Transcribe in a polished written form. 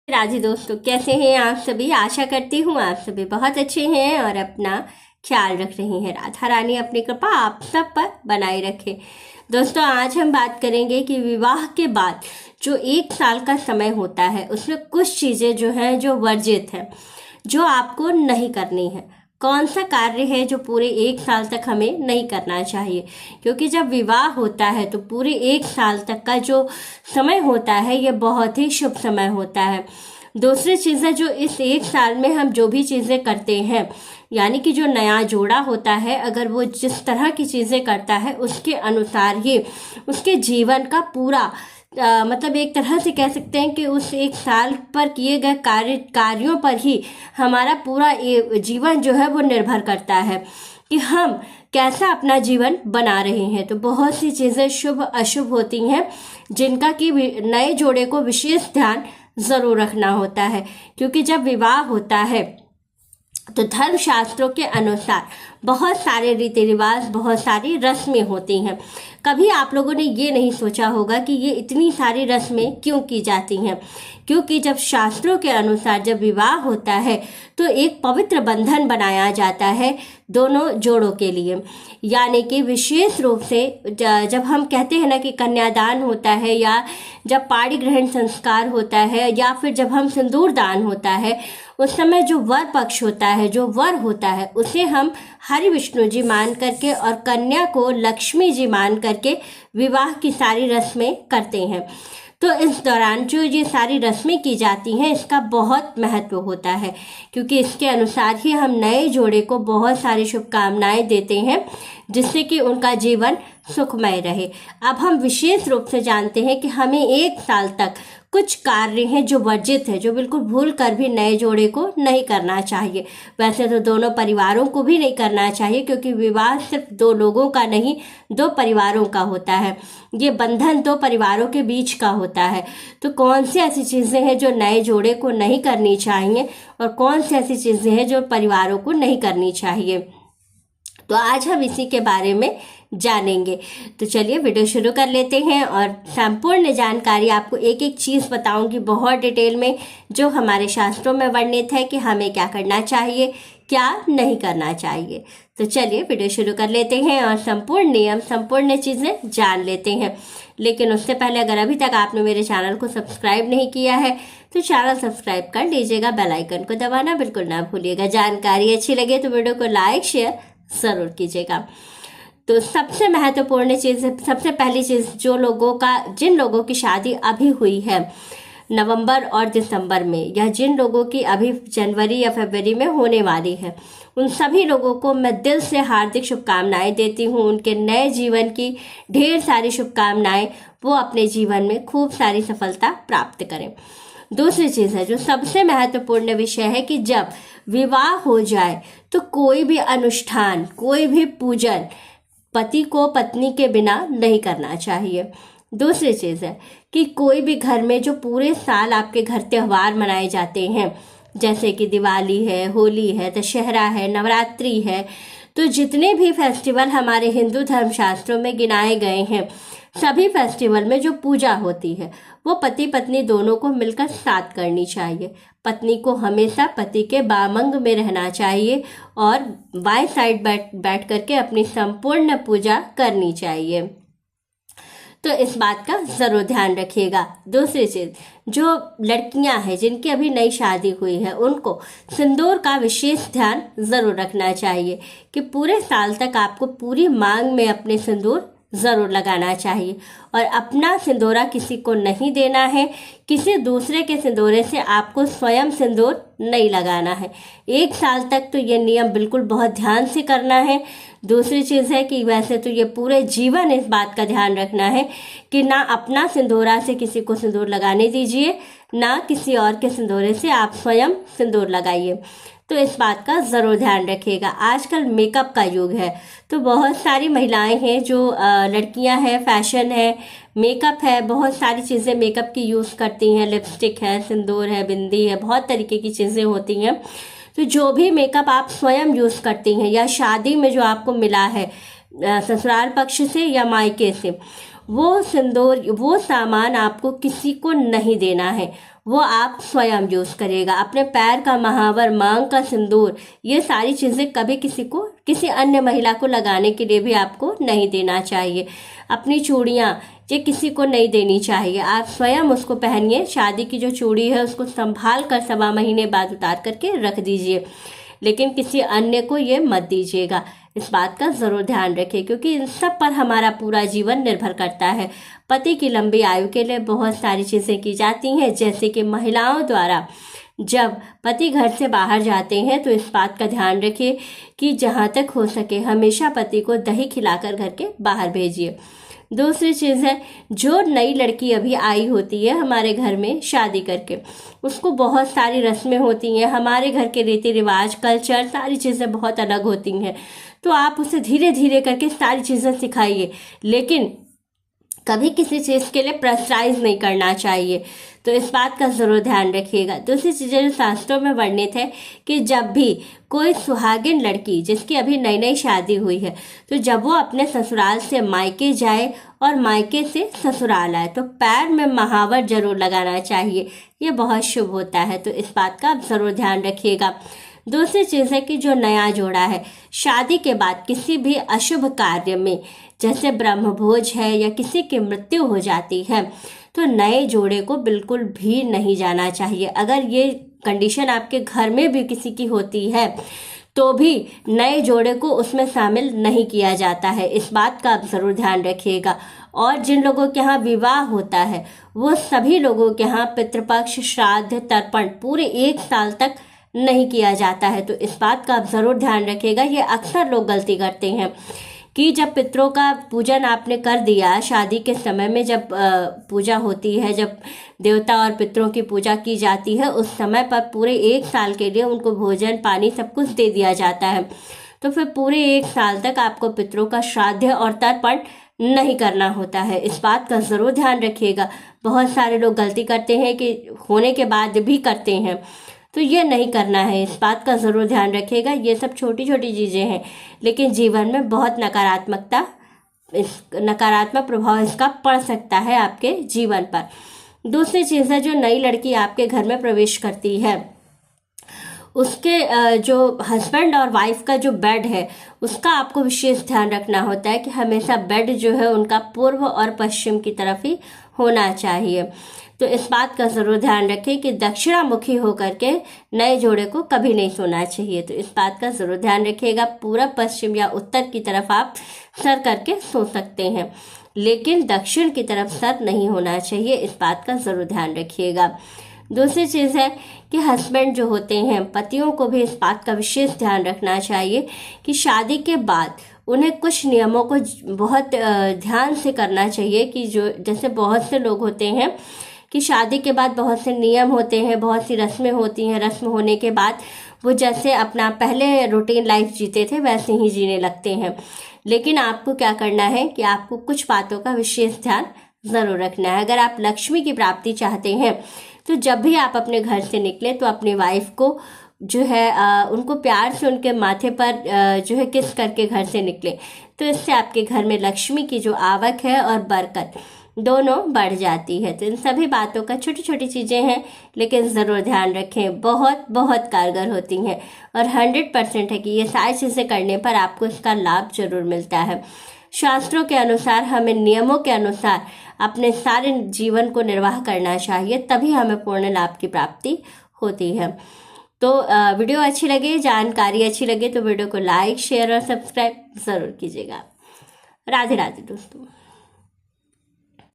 राजी दोस्तों, कैसे हैं आप सभी। आशा करती हूँ आप सभी बहुत अच्छे हैं और अपना ख्याल रख रही हैं। राधा रानी अपनी कृपा आप सब पर बनाए रखे। दोस्तों, आज हम बात करेंगे कि विवाह के बाद जो 1 साल का समय होता है उसमें कुछ चीज़ें जो हैं जो वर्जित हैं, जो आपको नहीं करनी है। कौन सा कार्य है जो पूरे 1 साल तक हमें नहीं करना चाहिए, क्योंकि जब विवाह होता है तो पूरे 1 साल तक का जो समय होता है ये बहुत ही शुभ समय होता है। दूसरी चीज़ है, जो इस 1 साल में हम जो भी चीज़ें करते हैं, यानी कि जो नया जोड़ा होता है, अगर वो जिस तरह की चीज़ें करता है उसके अनुसार ही उसके जीवन का पूरा मतलब एक तरह से कह सकते हैं कि उस 1 साल पर किए गए कार्यों पर ही हमारा पूरा जीवन जो है वो निर्भर करता है कि हम कैसा अपना जीवन बना रहे हैं। तो बहुत सी चीज़ें शुभ अशुभ होती हैं जिनका कि नए जोड़े को विशेष ध्यान ज़रूर रखना होता है, क्योंकि जब विवाह होता है तो धर्म शास्त्रों के अनुसार बहुत सारे रीति रिवाज, बहुत सारी रस्में होती हैं। कभी आप लोगों ने ये नहीं सोचा होगा कि ये इतनी सारी रस्में क्यों की जाती हैं, क्योंकि जब शास्त्रों के अनुसार जब विवाह होता है तो एक पवित्र बंधन बनाया जाता है दोनों जोड़ों के लिए। यानी कि विशेष रूप से जब हम कहते हैं ना कि कन्यादान होता है, या जब पाणी ग्रहण संस्कार होता है, या फिर जब हम सिंदूर दान होता है, उस समय जो वर पक्ष होता है, जो वर होता है, उसे हम हरि विष्णु जी मान करके और कन्या को लक्ष्मी जी मान करके विवाह की सारी रस्में करते हैं। तो इस दौरान जो ये सारी रस्में की जाती हैं इसका बहुत महत्व होता है, क्योंकि इसके अनुसार ही हम नए जोड़े को बहुत सारी शुभकामनाएं देते हैं जिससे कि उनका जीवन सुखमय रहे। अब हम विशेष रूप से जानते हैं कि हमें 1 साल तक कुछ कार्य हैं जो वर्जित है, जो बिल्कुल भूल कर भी नए जोड़े को नहीं करना चाहिए। वैसे तो दोनों परिवारों को भी नहीं करना चाहिए, क्योंकि विवाह सिर्फ 2 लोगों का नहीं, 2 परिवारों का होता है। ये बंधन 2 परिवारों के बीच का होता है। तो कौन सी ऐसी चीज़ें हैं जो नए जोड़े को नहीं करनी चाहिए और कौन सी ऐसी चीज़ें हैं जो परिवारों को नहीं करनी चाहिए, तो आज हम इसी के बारे में जानेंगे। तो चलिए वीडियो शुरू कर लेते हैं और संपूर्ण जानकारी आपको एक एक चीज़ बताऊंगी बहुत डिटेल में, जो हमारे शास्त्रों में वर्णित है कि हमें क्या करना चाहिए, क्या नहीं करना चाहिए। तो चलिए वीडियो शुरू कर लेते हैं और संपूर्ण नियम, संपूर्ण चीज़ें जान लेते हैं। लेकिन उससे पहले अगर अभी तक आपने मेरे चैनल को सब्सक्राइब नहीं किया है तो चैनल सब्सक्राइब कर लीजिएगा, बेल आइकन को दबाना बिल्कुल ना भूलिएगा। जानकारी अच्छी लगे तो वीडियो को लाइक शेयर ज़रूर कीजिएगा। तो सबसे महत्वपूर्ण चीज़, सबसे पहली चीज़, जिन लोगों की शादी अभी हुई है नवंबर और दिसंबर में, या जिन लोगों की अभी जनवरी या फरवरी में होने वाली है, उन सभी लोगों को मैं दिल से हार्दिक शुभकामनाएं देती हूँ। उनके नए जीवन की ढेर सारी शुभकामनाएं, वो अपने जीवन में खूब सारी सफलता प्राप्त करें। दूसरी चीज़ है, जो सबसे महत्वपूर्ण विषय है, कि जब विवाह हो जाए तो कोई भी अनुष्ठान, कोई भी पूजन पति को पत्नी के बिना नहीं करना चाहिए। दूसरी चीज़ है कि कोई भी घर में जो पूरे साल आपके घर त्यौहार मनाए जाते हैं, जैसे कि दिवाली है, होली है, दशहरा है, नवरात्रि है, तो जितने भी फेस्टिवल हमारे हिंदू धर्मशास्त्रों में गिनाए गए हैं, सभी फेस्टिवल में जो पूजा होती है वो पति पत्नी दोनों को मिलकर साथ करनी चाहिए। पत्नी को हमेशा पति के बामंग में रहना चाहिए और बाएं साइड बैठ करके अपनी संपूर्ण पूजा करनी चाहिए। तो इस बात का ज़रूर ध्यान रखिएगा। दूसरी चीज़, जो लड़कियां हैं जिनकी अभी नई शादी हुई है, उनको सिंदूर का विशेष ध्यान ज़रूर रखना चाहिए कि पूरे साल तक आपको पूरी मांग में अपने सिंदूर ज़रूर लगाना चाहिए और अपना सिंदूरा किसी को नहीं देना है। किसी दूसरे के सिंदूरे से आपको स्वयं सिंदूर नहीं लगाना है। 1 साल तक तो ये नियम बिल्कुल बहुत ध्यान से करना है। दूसरी चीज़ है कि वैसे तो ये पूरे जीवन इस बात का ध्यान रखना है कि ना अपना सिंदूरा से किसी को सिंदूर लगाने दीजिए, ना किसी और के सिंदूरे से आप स्वयं सिंदूर लगाइए। तो इस बात का ज़रूर ध्यान रखिएगा। आजकल मेकअप का युग है, तो बहुत सारी महिलाएं हैं जो लड़कियां हैं, फैशन है, मेकअप है, बहुत सारी चीज़ें मेकअप की यूज़ करती हैं। लिपस्टिक है, सिंदूर है, बिंदी है, बहुत तरीके की चीज़ें होती हैं। तो जो भी मेकअप आप स्वयं यूज़ करती हैं या शादी में जो आपको मिला है ससुराल पक्ष से या मायके से, वो सिंदूर, वो सामान आपको किसी को नहीं देना है, वो आप स्वयं यूज करेगा। अपने पैर का महावर, मांग का सिंदूर, ये सारी चीजें कभी किसी को, किसी अन्य महिला को लगाने के लिए भी आपको नहीं देना चाहिए। अपनी चूड़ियां, ये किसी को नहीं देनी चाहिए, आप स्वयं उसको पहनिए। शादी की जो चूड़ी है उसको संभाल कर 1.25 महीने बाद उतार करके रख दीजिए, लेकिन किसी अन्य को ये मत दीजिएगा। इस बात का जरूर ध्यान रखें, क्योंकि इन सब पर हमारा पूरा जीवन निर्भर करता है। पति की लंबी आयु के लिए बहुत सारी चीजें की जाती हैं, जैसे कि महिलाओं द्वारा जब पति घर से बाहर जाते हैं तो इस बात का ध्यान रखिए कि जहां तक हो सके हमेशा पति को दही खिलाकर घर के बाहर भेजिए। दूसरी चीज़ है, जो नई लड़की अभी आई होती है हमारे घर में शादी करके, उसको बहुत सारी रस्में होती हैं, हमारे घर के रीति रिवाज, कल्चर, सारी चीज़ें बहुत अलग होती हैं। तो आप उसे धीरे धीरे करके सारी चीज़ें सिखाइए, लेकिन कभी किसी चीज़ के लिए प्रेशराइज नहीं करना चाहिए। तो इस बात का ज़रूर ध्यान रखिएगा। दूसरी चीज़ें जो शास्त्रों में वर्णित है कि जब भी कोई सुहागिन लड़की जिसकी अभी नई नई शादी हुई है, तो जब वो अपने ससुराल से मायके जाए और मायके से ससुराल आए तो पैर में महावर जरूर लगाना चाहिए, ये बहुत शुभ होता है। तो इस बात का आप ज़रूर ध्यान रखिएगा। दूसरी चीज़ है कि जो नया जोड़ा है शादी के बाद किसी भी अशुभ कार्य में, जैसे ब्रह्मभोज है या किसी की मृत्यु हो जाती है, तो नए जोड़े को बिल्कुल भी नहीं जाना चाहिए। अगर ये कंडीशन आपके घर में भी किसी की होती है तो भी नए जोड़े को उसमें शामिल नहीं किया जाता है, इस बात का आप ज़रूर ध्यान रखिएगा। और जिन लोगों के यहाँ विवाह होता है वो सभी लोगों के यहाँ पितृपक्ष, श्राद्ध, तर्पण पूरे 1 साल तक नहीं किया जाता है। तो इस बात का आप ज़रूर ध्यान रखिएगा। ये अक्सर लोग गलती करते हैं कि जब पितरों का पूजन आपने कर दिया, शादी के समय में जब पूजा होती है, जब देवता और पितरों की पूजा की जाती है, उस समय पर पूरे 1 साल के लिए उनको भोजन, पानी सब कुछ दे दिया जाता है। तो फिर पूरे 1 साल तक आपको पितरों का श्राद्ध और तर्पण नहीं करना होता है, इस बात का ज़रूर ध्यान रखिएगा। बहुत सारे लोग गलती करते हैं कि होने के बाद भी करते हैं, तो ये नहीं करना है, इस बात का ज़रूर ध्यान रखिएगा। ये सब छोटी छोटी चीज़ें हैं, लेकिन जीवन में बहुत नकारात्मक प्रभाव इसका पड़ सकता है आपके जीवन पर। दूसरी चीज़ है, जो नई लड़की आपके घर में प्रवेश करती है उसके जो हस्बैंड और वाइफ का जो बेड है उसका आपको विशेष ध्यान रखना होता है कि हमेशा बेड जो है उनका पूर्व और पश्चिम की तरफ ही होना चाहिए। तो इस बात का ज़रूर ध्यान रखें कि दक्षिणामुखी होकर के नए जोड़े को कभी नहीं सोना चाहिए। तो इस बात का ज़रूर ध्यान रखिएगा। पूरब, पश्चिम या उत्तर की तरफ आप सर करके सो सकते हैं, लेकिन दक्षिण की तरफ सर नहीं होना चाहिए, इस बात का ज़रूर ध्यान रखिएगा। दूसरी चीज़ है कि हस्बैंड जो होते हैं, पतियों को भी इस बात का विशेष ध्यान रखना चाहिए कि शादी के बाद उन्हें कुछ नियमों को बहुत ध्यान से करना चाहिए। कि जो जैसे बहुत से लोग होते हैं कि शादी के बाद बहुत से नियम होते हैं, बहुत सी रस्में होती हैं, रस्म होने के बाद वो जैसे अपना पहले रूटीन लाइफ जीते थे वैसे ही जीने लगते हैं। लेकिन आपको क्या करना है कि आपको कुछ बातों का विशेष ध्यान ज़रूर रखना है। अगर आप लक्ष्मी की प्राप्ति चाहते हैं तो जब भी आप अपने घर से निकले तो अपनी वाइफ को जो है उनको प्यार से उनके माथे पर जो है किस करके घर से निकले, तो इससे आपके घर में लक्ष्मी की जो आवक है और बरकत दोनों बढ़ जाती है। तो इन सभी बातों का छोटी छोटी चीज़ें हैं, लेकिन ज़रूर ध्यान रखें, बहुत बहुत कारगर होती हैं और 100% है कि ये सारी चीज़ें करने पर आपको इसका लाभ जरूर मिलता है। शास्त्रों के अनुसार हमें नियमों के अनुसार अपने सारे जीवन को निर्वाह करना चाहिए, तभी हमें पूर्ण लाभ की प्राप्ति होती है। तो वीडियो अच्छी लगे, जानकारी अच्छी लगे तो वीडियो को लाइक, शेयर और सब्सक्राइब ज़रूर कीजिएगा। राधे राधे दोस्तों।